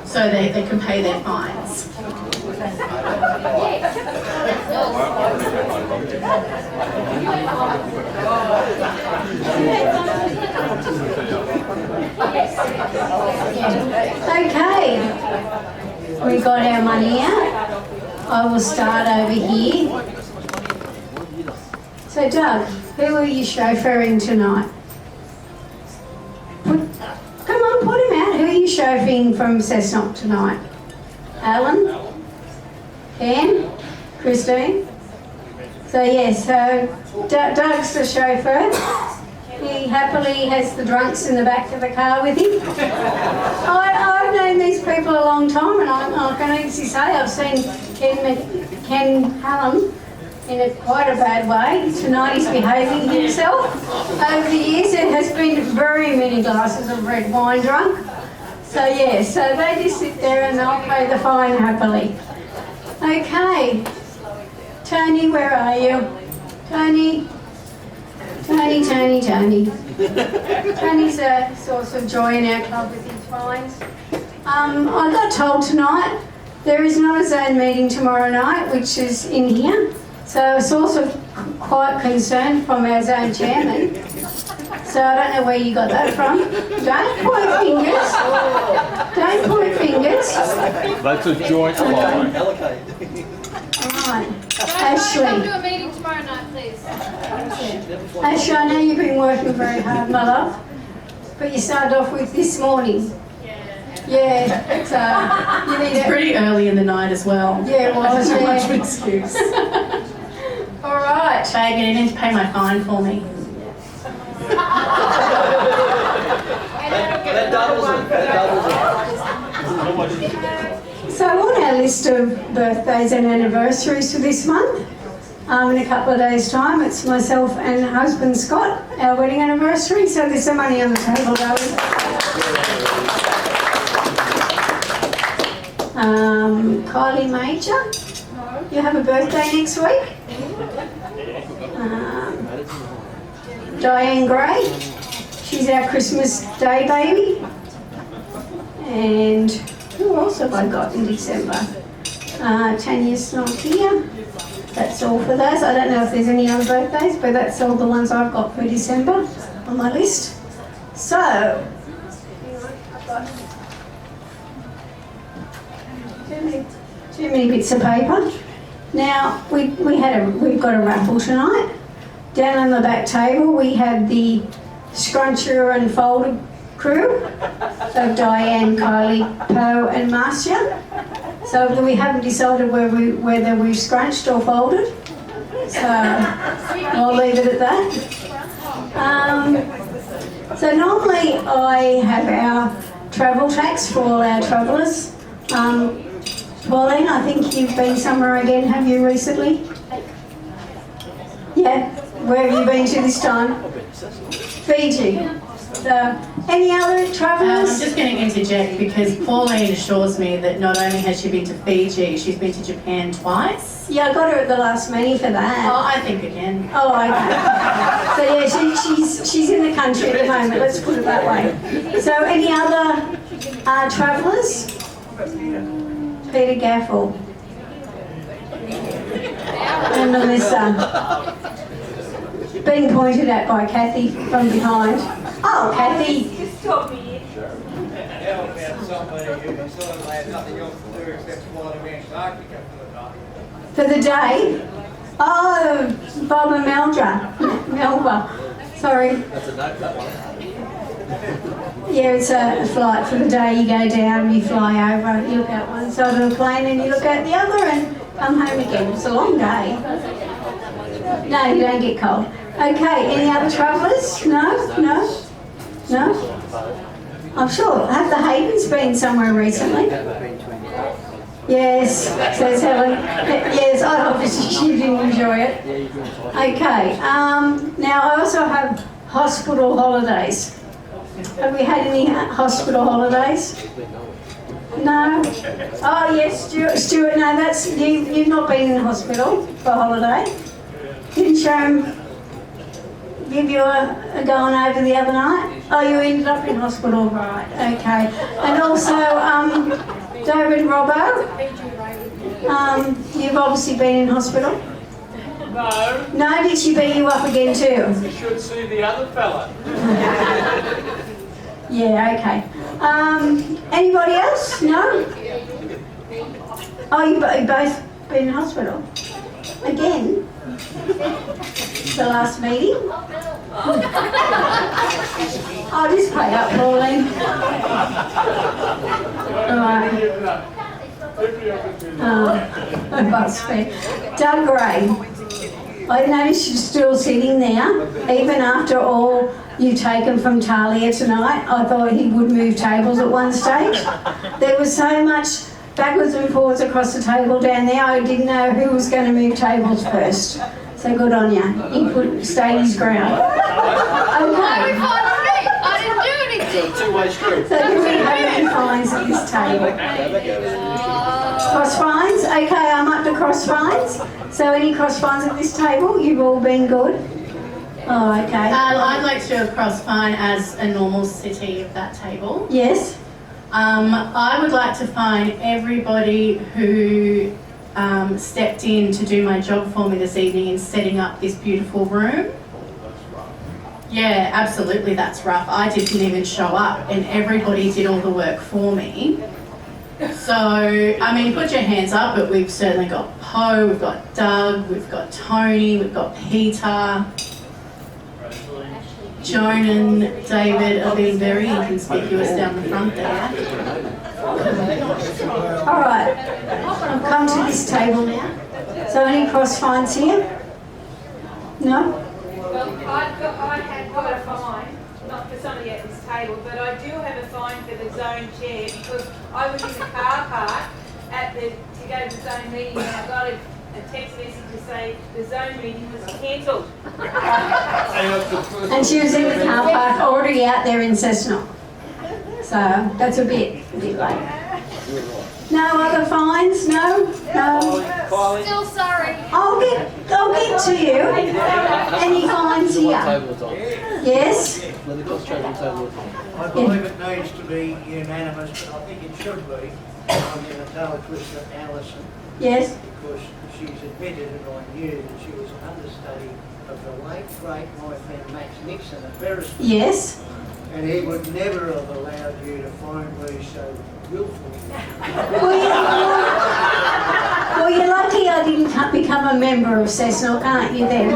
[SPEAKER 2] so they can pay their fines.
[SPEAKER 3] Okay, we got our money out. I will start over here. So Doug, who are you chauffeuring tonight? Come on, put him out. Who are you chauffeuring from Cessnock tonight? Alan? Ken? Christine? So yes, so Doug's the chauffeur. He happily has the drunks in the back of the car with him. I've known these people a long time, and I can honestly say I've seen Ken Hallam in quite a bad way. Tonight he's behaving himself. Over the years there has been very many glasses of red wine drunk. So yeah, so they just sit there and they'll pay the fine happily. Okay, Tony, where are you? Tony? Tony's a source of joy in our club with his fines. I got told tonight there is not a zone meeting tomorrow night, which is in here. So a source of quite concern from our zone chairman. So I don't know where you got that from. Don't point fingers. Don't point fingers.
[SPEAKER 8] That's a joint line.
[SPEAKER 3] Alright.
[SPEAKER 1] Come
[SPEAKER 3] Ashley.
[SPEAKER 1] to a meeting tomorrow night, please.
[SPEAKER 3] Ashley, I know you've been working very hard, my love. But you started off with this morning. Yeah, so you need
[SPEAKER 2] It's pretty early in the night as well.
[SPEAKER 3] Yeah, it was,
[SPEAKER 2] Too much of
[SPEAKER 3] yeah.
[SPEAKER 2] an excuse.
[SPEAKER 3] All
[SPEAKER 2] All right, Fagan, you need to pay my fine for me.
[SPEAKER 8] That doubles it.
[SPEAKER 3] So on our list of birthdays and anniversaries for this month, in a couple of days' time, it's myself and husband Scott, our wedding anniversary, so there's some money on the table, darling. Kylie Major, you have a birthday next week. Diane Gray, she's our Christmas Day baby. And who else have I got in December? Tanya's not here. That's all for those. I don't know if there's any other birthdays, but that's all the ones I've got for December on my list. So, I've got too many bits of paper. Now, we've got a raffle tonight. Down on the back table, we have the Scruncher and Folder crew of Diane, Kylie, Poe and Marcia. So we haven't decided whether we've scrunched or folded. So I'll leave it at that. So normally I have our travel tax for all our travellers. Pauline, I think you've been somewhere again, have you, recently? Yeah. Where have you been to this time? Fiji. So, any other travellers?
[SPEAKER 2] I'm just going to interject because Pauline assures me that not only has she been to Fiji, she's been to Japan twice.
[SPEAKER 3] Yeah, I got her at the last meeting for that.
[SPEAKER 2] Oh, I think again.
[SPEAKER 3] Oh, okay. So yeah, she's in the country at the moment, let's put it that way. So any other travellers? Peter Gaffel. And Melissa. Being pointed at by Kathy from behind. Oh, Kathy.
[SPEAKER 15] Just told me. How about somebody who sort of had nothing else to do except fly to Antarctica for the day?
[SPEAKER 3] For the day? Oh, Bob and Melba. Sorry.
[SPEAKER 8] That's a note, that one.
[SPEAKER 3] Yeah, it's a flight for the day. You go down, you fly over, you look out one side of the plane and you look out the other and come home again. It's a long day. No, you don't get cold. Okay, any other travellers? No? I'm sure. Have the Havens been somewhere recently? Yes, says Helen. Yes, obviously she didn't enjoy it. Okay, now I also have hospital holidays. Have we had any hospital holidays? No? Oh yes, Stuart, no, that's, you've not been in hospital for holiday. Didn't give you a going over the other night? Oh, you ended up in hospital, right, okay. And also, David Robbo, you've obviously been in hospital?
[SPEAKER 15] No.
[SPEAKER 3] No, did she beat you up again too?
[SPEAKER 15] You should see the other fella.
[SPEAKER 3] Yeah, okay. Anybody else? No? Oh, you both been in hospital? Again? The last meeting? Oh, just pay up, Pauline. Alright. Oh, must be. Doug Gray. I noticed you're still sitting there, even after all you've taken from Talia tonight. I thought he would move tables at one stage. There was so much backwards and forwards across the table down there, I didn't know who was going to move tables first. So good on you. He stayed his ground. Okay.
[SPEAKER 1] I didn't do anything.
[SPEAKER 8] Two-way street.
[SPEAKER 3] So do we have any fines at this table? Cross fines? Okay, I'm up to cross fines. So any cross fines at this table? You've all been good? Oh, okay.
[SPEAKER 2] I'd like to do a cross fine as a normal city of that table.
[SPEAKER 3] Yes.
[SPEAKER 2] I would like to fine everybody who stepped in to do my job for me this evening in setting up this beautiful room. Yeah, absolutely, that's rough. I didn't even show up and everybody did all the work for me. So, I mean, put your hands up, but we've certainly got Poe, we've got Doug, we've got Tony, we've got Peter. Joan and David are being very inconspicuous down the front there.
[SPEAKER 3] All right, I've come to this table now. So any cross fines here? No?
[SPEAKER 16] Well, I had got a fine, not for somebody at this table, but I do have a fine for the zone chair because I was in the car park to go to the zone meeting and I got a text message to say the zone meeting was cancelled.
[SPEAKER 3] And she was in the car park already out there in Cessnock. So that's a bit late. No other fines? No? No?
[SPEAKER 1] Still sorry.
[SPEAKER 3] I'll get to you. Any fines here? Yes?
[SPEAKER 15] I believe it needs to be unanimous, but I think it should be. I'm going to tell it with Alison.
[SPEAKER 3] Yes?
[SPEAKER 15] Because she's admitted, and I knew that she was an understudy of the late, great, my friend Max Nixon at Beresford.
[SPEAKER 3] Yes?
[SPEAKER 15] And he would never have allowed you to find me so willfully.
[SPEAKER 3] Well, you're lucky I didn't become a member of Cessnock, aren't you then?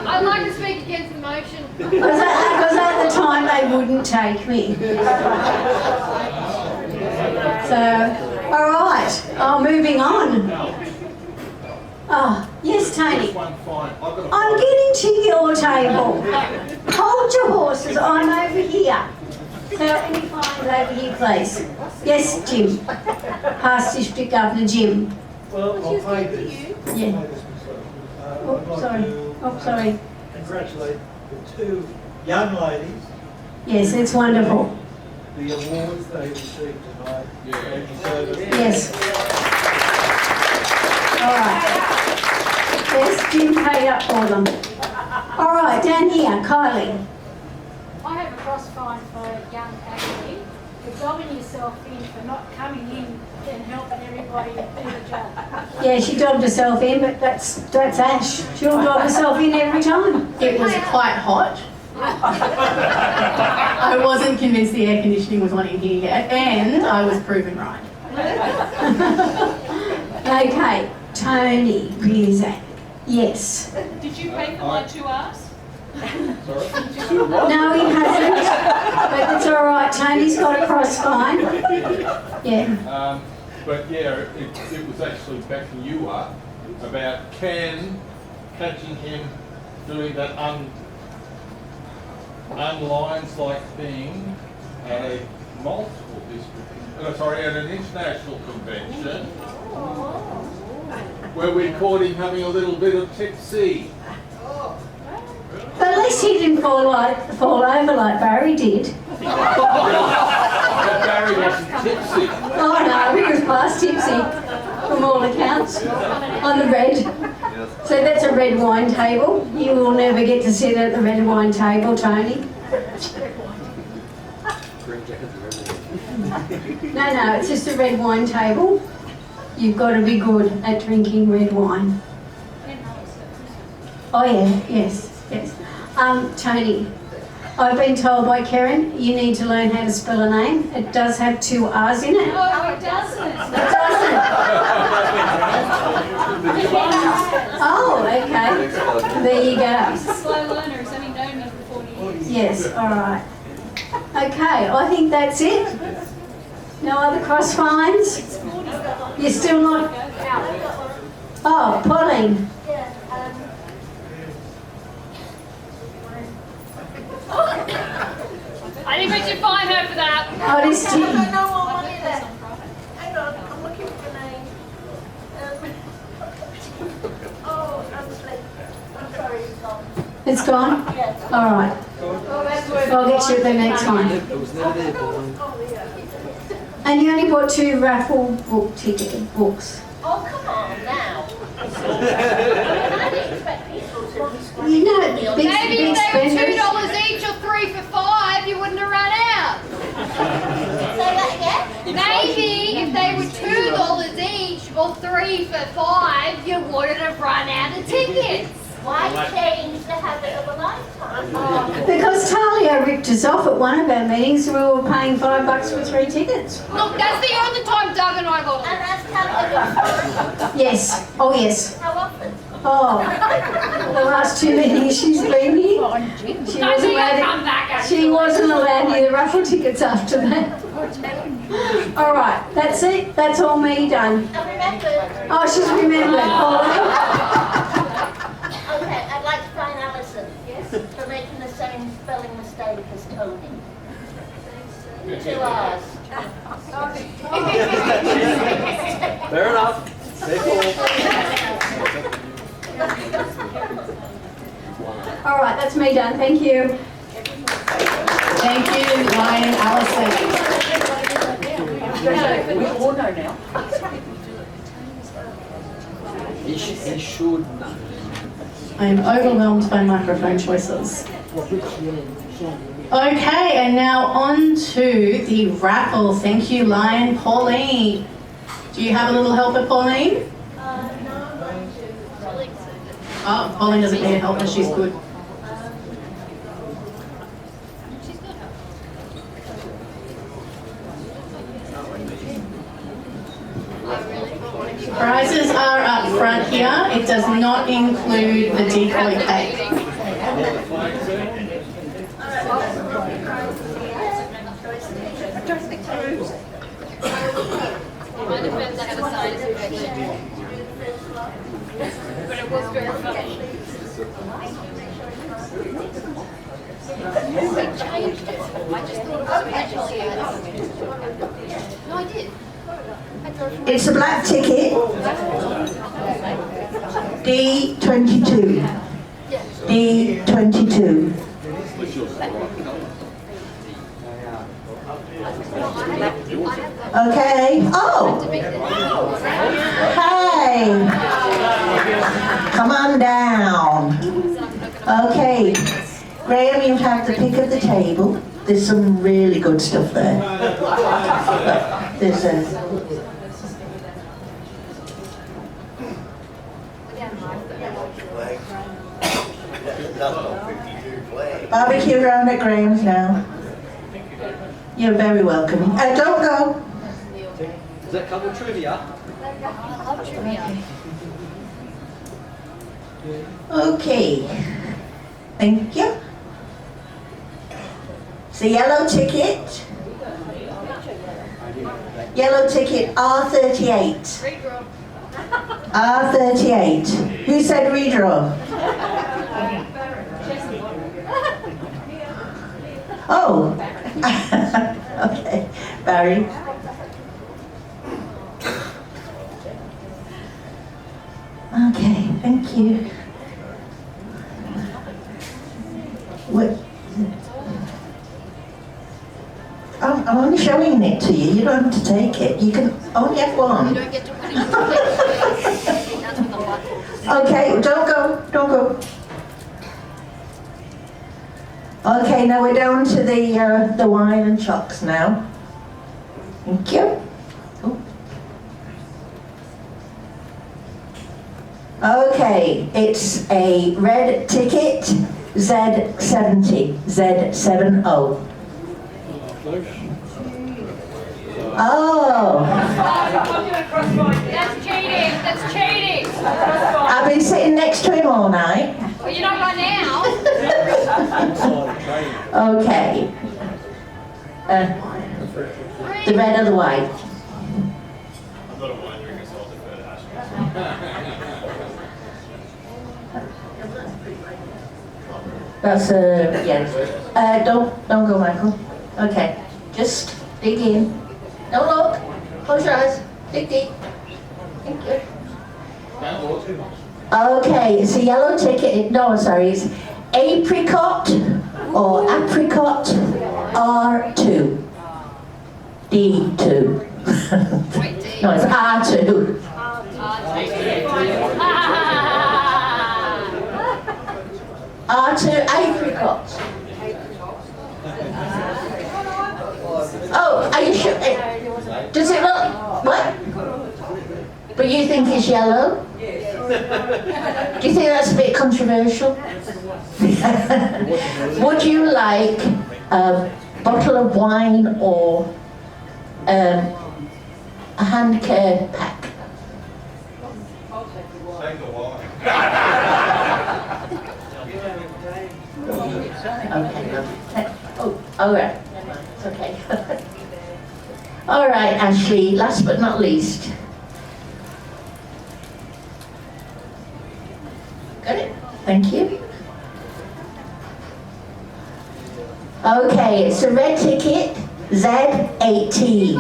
[SPEAKER 1] I'd like to speak against the motion.
[SPEAKER 3] Because at the time they wouldn't take me. So, all right. Oh, moving on. Oh, yes, Tony. I'm getting to your table. Hold your horses. I'm over here. So, any fines over here, please? Yes, Jim. Past District Governor Jim.
[SPEAKER 15] Well, I'll pay this.
[SPEAKER 3] Yeah. Oh, sorry. Oh, sorry.
[SPEAKER 13] Congratulate the two young ladies.
[SPEAKER 3] Yes, it's wonderful.
[SPEAKER 13] The awards they received tonight.
[SPEAKER 3] Yes. All right. Yes, Jim paid up for them. All right, down here, Kylie.
[SPEAKER 17] I have a cross fine for young Ashley for dobbing yourself in for not coming in and helping everybody do the job.
[SPEAKER 3] Yeah, she dobbed herself in, but that's Ash. She'll dob herself in every time.
[SPEAKER 2] It was quite hot. I wasn't convinced the air conditioning was on in here yet, and I was proven right.
[SPEAKER 3] Okay, Tony Rizak. Yes.
[SPEAKER 14] Did you pay for my 2 hours?
[SPEAKER 3] No, he hasn't. But it's all right. Tony's got a cross fine. Yeah.
[SPEAKER 8] But yeah, it was actually backing you up about Ken catching him doing that unlines-like thing at a multiple district, at an international convention, where we caught him having a little bit of tipsy.
[SPEAKER 3] But at least he didn't fall over like Barry did.
[SPEAKER 8] Barry wasn't tipsy.
[SPEAKER 3] Oh no, he was past tipsy from all accounts on the red. So that's a red wine table. You will never get to sit at the red wine table, Tony. No, it's just a red wine table. You've got to be good at drinking red wine. Oh yeah, yes. Tony, I've been told by Karen you need to learn how to spell a name. It does have 2 R's in it.
[SPEAKER 14] No, it doesn't.
[SPEAKER 3] It doesn't. Oh, okay. There you go.
[SPEAKER 14] He's a slow learner. He's only known me for 40 years.
[SPEAKER 3] Yes, all right. Okay, I think that's it. No other cross fines? You're still not... Oh, Pauline.
[SPEAKER 1] I think we should fine her for that.
[SPEAKER 3] Oh, this
[SPEAKER 18] I don't know what one is it. Hang on, I'm looking for the name. I'm asleep. I'm sorry, it's gone.
[SPEAKER 3] It's gone?
[SPEAKER 18] Yes.
[SPEAKER 3] All right. I'll get you the next one. And you only bought 2 raffle books.
[SPEAKER 18] Oh, come on now. I didn't expect people to
[SPEAKER 3] You know, big
[SPEAKER 1] Maybe if they were
[SPEAKER 3] spenders.
[SPEAKER 1] $2 each or 3 for $5, you wouldn't have run out.
[SPEAKER 18] say that again.
[SPEAKER 1] Maybe if they were $2 each or 3 for $5, you wouldn't have run out of tickets.
[SPEAKER 18] Why change the habit of a lifetime?
[SPEAKER 3] Because Talia ripped us off at one of our meetings. We were paying $5 for 3 tickets.
[SPEAKER 1] Look, that's the only time Doug and I got
[SPEAKER 18] And that's Talia.
[SPEAKER 3] Yes. Oh, yes.
[SPEAKER 18] How often?
[SPEAKER 3] Oh, the last 2 meetings she's been here. She wasn't allowed near the raffle tickets after that. All right, that's it. That's all me done.
[SPEAKER 18] I remember.
[SPEAKER 3] Oh, she's remembered. Oh.
[SPEAKER 18] making the same spelling mistake as Tony. 2 R's.
[SPEAKER 15] Fair enough. Take
[SPEAKER 17] All right, that's me done. Thank you.
[SPEAKER 2] Thank you, Ryan and Alison.
[SPEAKER 4] We all know now. He should know.
[SPEAKER 2] I am overwhelmed by microphone choices. Okay, and now on to the raffle. Thank you, Lion. Pauline. Do you have a little helper, Pauline? Oh, Pauline doesn't need help, but she's good. Prizes are up front here. It does not include the decoy cake.
[SPEAKER 1] But it was very funny. We changed it. I just thought it was actually. No, I did.
[SPEAKER 7] It's a black ticket. D22. D22. Okay. Oh. Hey. Come on down. Okay. Graham, you have the pick of the table. There's some really good stuff there. There's a... Barbecue round at Graham's now. You're very welcome. Don't go.
[SPEAKER 15] Does that come with trivia?
[SPEAKER 1] I love trivia.
[SPEAKER 7] Okay. Thank you. It's a yellow ticket. Yellow ticket R38.
[SPEAKER 1] Redraw.
[SPEAKER 7] R38. Who said redraw? Oh. Okay. Barry. Okay, thank you. What? I'm only showing it to you. You don't have to take it. You can only have one.
[SPEAKER 1] You don't get to put it in the plate. That's what the luck is.
[SPEAKER 7] Okay, don't go. Don't go. Okay, now we're down to the wine and chocks now. Thank you. Okay, it's a red ticket, Z70, Z70. Oh.
[SPEAKER 1] That's cheating. That's cheating.
[SPEAKER 7] I've been sitting next to him all night.
[SPEAKER 1] Well, you're not right now.
[SPEAKER 7] Okay. The red or the white?
[SPEAKER 8] I'm not a wine drinker, so I'll defer to
[SPEAKER 7] That's yes. Don't go, Michael. Okay, just dig in. Don't look. Close your eyes. Dig deep. Thank you. Okay, it's a yellow ticket. No, sorry, it's apricot or apricot R2. D2. No, it's R2. R2 apricot. Oh, are you sure? Does it look, what? But you think it's yellow? Do you think that's a bit controversial? Would you like a bottle of wine or a hand care pack?
[SPEAKER 8] Take the wine.
[SPEAKER 7] Okay. Oh, all right. It's okay. All right, Ashley, last but not least. Got it? Thank you. Okay, it's a red ticket, Z18.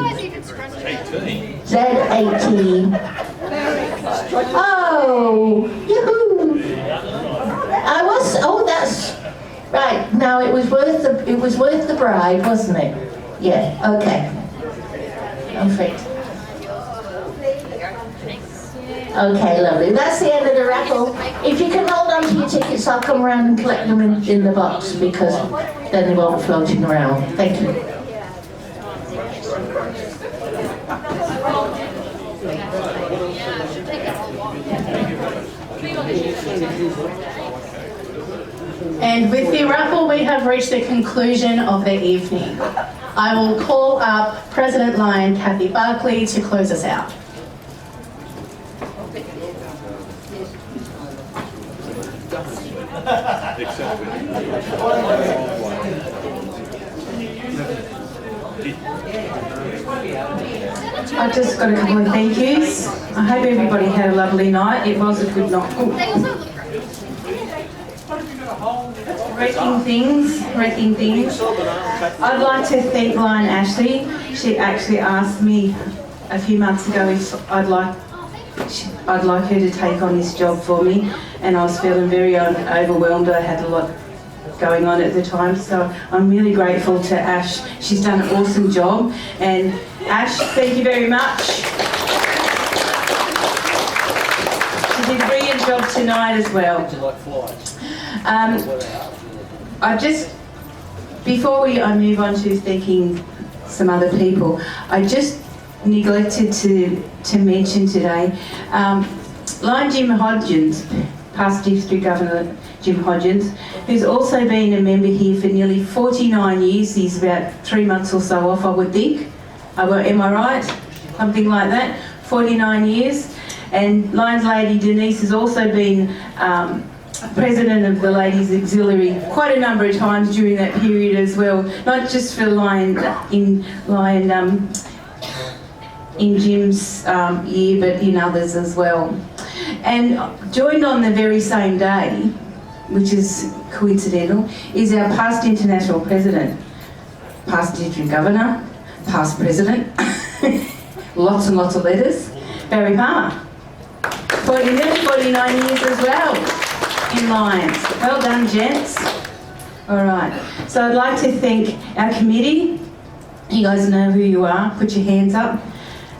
[SPEAKER 7] Z18. Oh, yoo-hoo. That's right. Now it was worth the bribe, wasn't it? Yeah. Okay. I'm afraid. Okay, lovely. That's the end of the raffle. If you can hold on to your tickets, I'll come around and collect them in the box, because then they won't be floating around. Thank you.
[SPEAKER 2] And with the raffle, we have reached the conclusion of the evening. I will call up President Lion Kathy Barclay to close us out.
[SPEAKER 6] I've just got a couple of thank yous. I hope everybody had a lovely night. It was a good night. Wrecking things. I'd like to thank Lion Ashley. She actually asked me a few months ago if I'd like her to take on this job for me, and I was feeling very overwhelmed. I had a lot going on at the time, so I'm really grateful to Ash. She's done an awesome job, and Ash, thank you very much. She did a brilliant job tonight as well. Before I move on to thanking some other people, I just neglected to mention today, Lion Jim Hodgins, past District Governor Jim Hodgins, who's also been a member here for nearly 49 years. He's about 3 months or so off, I would think. Am I right? Something like that. 49 years. And Lion's Lady Denise has also been President of the Ladies Auxiliary quite a number of times during that period as well. Not just for Lion in Jim's year, but in others as well. And joined on the very same day, which is coincidental, is our past international president, past district governor, past president, lots and lots of letters, Barry Palmer. 49 years as well in Lions. Well done, gents. All right, so I'd like to thank our committee. You guys know who you are, put your hands up.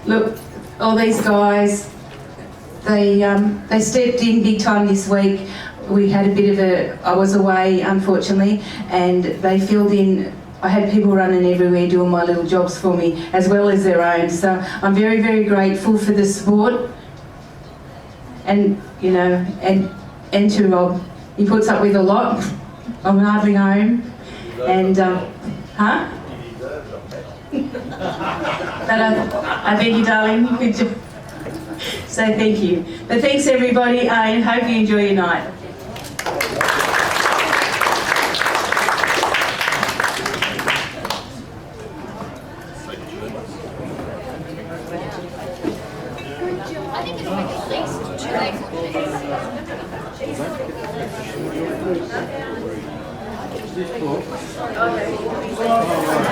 [SPEAKER 6] Look, all these guys, they stepped in big time this week. We had a bit of I was away, unfortunately, and they filled in. I had people running everywhere doing my little jobs for me, as well as their own. So I'm very, very grateful for the support. And, you know, and to Rob, he puts up with a lot. I'm hardly home. And, But I beg you, darling. So thank you. But thanks, everybody. I hope you enjoy your night.
[SPEAKER 1] Okay.